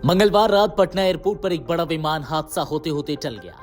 मंगलवार रात पटना एयरपोर्ट पर एक बड़ा विमान हादसा होते होते टल गया।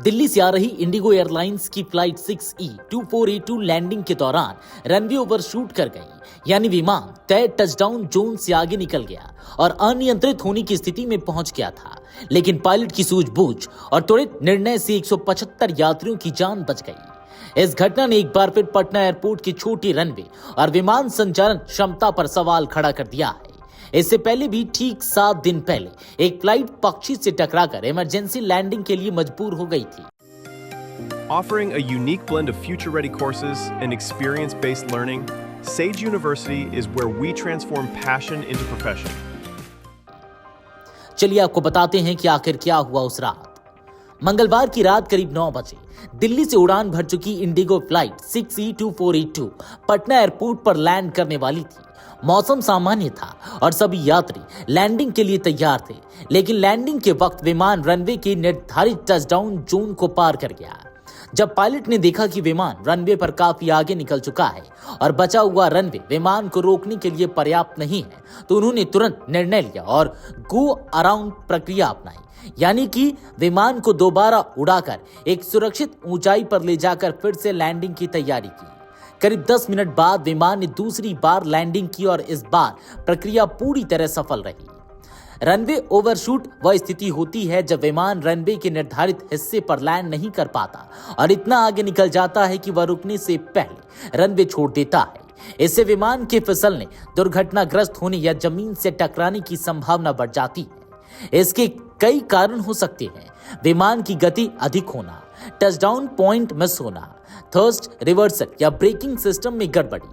दिल्ली से आ रही इंडिगो एयरलाइंस की फ्लाइट 6E2482 लैंडिंग के दौरान रनवे ओवरशूट कर गई, यानी विमान तय टचडाउन जोन से आगे निकल गया और अनियंत्रित होने की स्थिति में पहुंच गया था। लेकिन पायलट की सूझबूझ और त्वरित निर्णय से 175 यात्रियों की जान बच गई। इस घटना ने एक बार फिर पटना एयरपोर्ट की छोटी रनवे और विमान संचालन क्षमता पर सवाल खड़ा कर दिया है। इससे पहले भी ठीक 7 दिन पहले एक फ्लाइट पक्षी से टकराकर इमरजेंसी लैंडिंग के लिए मजबूर हो गई थी। Offering a unique blend of future-ready courses and experience-based learning, Sage University is where we transform passion into profession. चलिए आपको बताते हैं कि आखिर क्या हुआ उस रात। मंगलवार की रात करीब 9 बजे दिल्ली से उड़ान भर चुकी Indigo flight 6E2482 Patna airport पर लैंड करने वाली थी। मौसम सामान्य था और सभी यात्री लैंडिंग के लिए तैयार थे, लेकिन लैंडिंग के वक्त विमान रनवे के निर्धारित टचडाउन जोन को पार कर गया। जब पायलट ने देखा कि विमान रनवे पर काफी आगे निकल चुका है और बचा हुआ रनवे विमान को रोकने के लिए पर्याप्त नहीं है, तो उन्होंने तुरंत निर्णय लिया और गो अराउंड प्रक्रिया अपनाई, यानी कि विमान को दोबारा उड़ाकर एक सुरक्षित ऊंचाई पर ले जाकर फिर से लैंडिंग की तैयारी की। करीब 10 मिनट बाद विमान ने दूसरी बार लैंडिंग की और इस बार प्रक्रिया पूरी तरह सफल रही। रनवे ओवरशूट वह स्थिति होती है जब विमान रनवे के निर्धारित हिस्से पर लैंड नहीं कर पाता और इतना आगे निकल जाता है कि वह रुकने से पहले रनवे छोड़ देता है। इससे विमान के फिसलने, दुर्घटनाग्रस्त होने या जमीन से टकराने की संभावना बढ़ जाती है। इसके कई कारण हो सकते हैं। विमान की गति अधिक होना, टचडाउन पॉइंट मिस होना, थ्रस्ट रिवर्सल या ब्रेकिंग सिस्टम में गड़बड़ी,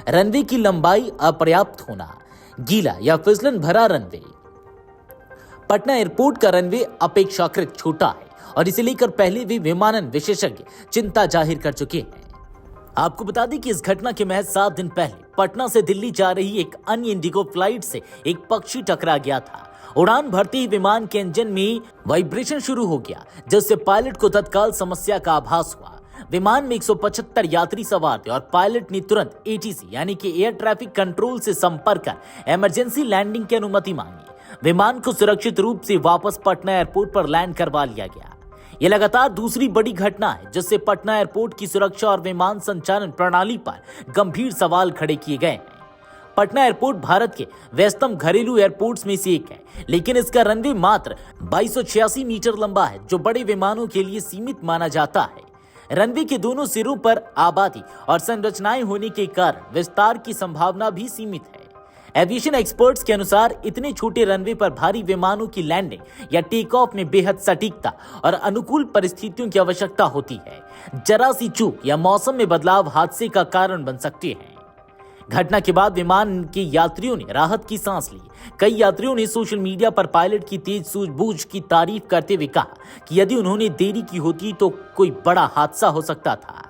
रनवे की लंबाई अपर्याप्त होना, गीला या फिसलन भरा रनवे। पटना एयरपोर्ट का रनवे अपेक्षाकृत छोटा है और इसे लेकर पहले भी विमानन विशेषज्ञ चिंता जाहिर कर चुके हैं। आपको बता दें कि इस घटना के महज 7 दिन पहले पटना से दिल्ली जा रही एक अन्य इंडिगो फ्लाइट से एक पक्षी टकरा गया था। उड़ान भरते ही विमान के इंजन में वाइब्रेशन शुरू हो गया, जिससे पायलट को तत्काल समस्या का आभास हुआ। विमान में 175 यात्री सवार थे और पायलट ने तुरंत ATC यानी कि एयर ट्रैफिक कंट्रोल से संपर्क कर इमरजेंसी लैंडिंग की अनुमति मांगी। विमान को सुरक्षित रूप से वापस पटना एयरपोर्ट पर लैंड करवा लिया गया। यह लगातार दूसरी बड़ी घटना है जिससे पटना एयरपोर्ट की सुरक्षा और विमान संचालन प्रणाली पर गंभीर सवाल खड़े किए गए हैं। पटना एयरपोर्ट भारत के व्यस्तम घरेलू एयरपोर्ट्स में से एक है, लेकिन इसका रनवे मात्र 2286 मीटर लंबा है, जो बड़े विमानों के लिए सीमित माना जाता है। रनवे के दोनों सिरों पर आबादी और संरचनाएं होने के कारण विस्तार की संभावना भी सीमित है। एविएशन एक्सपर्ट्स के अनुसार इतने छोटे रनवे पर भारी विमानों की लैंडिंग या टेक ऑफ में बेहद सटीकता और अनुकूल परिस्थितियों की आवश्यकता होती है। जरा सी चूक या मौसम में बदलाव हादसे का कारण बन सकते हैं। घटना के बाद विमान के यात्रियों ने राहत की सांस ली। कई यात्रियों ने सोशल मीडिया पर पायलट की तेज सूझबूझ की तारीफ करते हुए कहा कि यदि उन्होंने देरी की होती तो कोई बड़ा हादसा हो सकता था।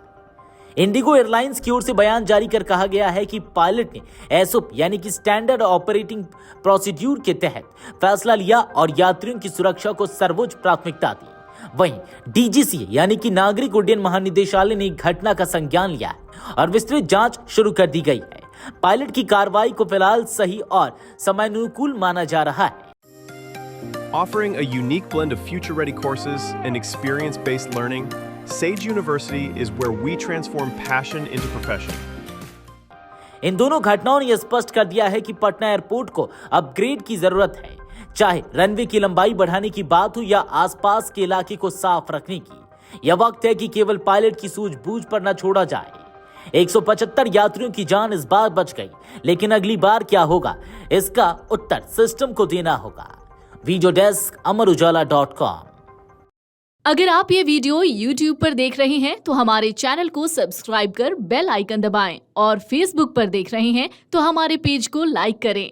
इंडिगो एयरलाइंस की ओर से बयान जारी कर कहा गया है कि पायलट ने SOP यानी कि स्टैंडर्ड ऑपरेटिंग प्रोसीड्यूर के तहत फैसला लिया और यात्रियों की सुरक्षा को सर्वोच्च प्राथमिकता दी। वहीं DGCA यानी कि नागरिक उड्डयन महानिदेशालय ने घटना का संज्ञान लिया है और विस्तृत जांच शुरू कर दी गई है। पायलट की कार्रवाई को फिलहाल सही और समयानुकूल माना जा रहा है। Offering a unique blend of future-ready courses and experience-based learning, Sage University is where we transform passion into profession. इन दोनों घटनाओं ने यह स्पष्ट कर दिया है कि पटना एयरपोर्ट को अपग्रेड की जरूरत है, चाहे रनवे की लंबाई बढ़ाने की बात हो या आसपास के इलाके को साफ रखने की। यह वक्त है कि केवल पायलट की सूझबूझ पर न छोड़ा जाए। 175 यात्रियों की जान इस बार बच गई, लेकिन अगली बार क्या होगा इसका उत्तर सिस्टम को देना होगा। वीडियो डेस्क अमरउजाला.com। अगर आप ये वीडियो YouTube पर देख रहे हैं तो हमारे चैनल को सब्सक्राइब कर बेल आइकन दबाएं और Facebook पर देख रहे हैं तो हमारे पेज को लाइक करें।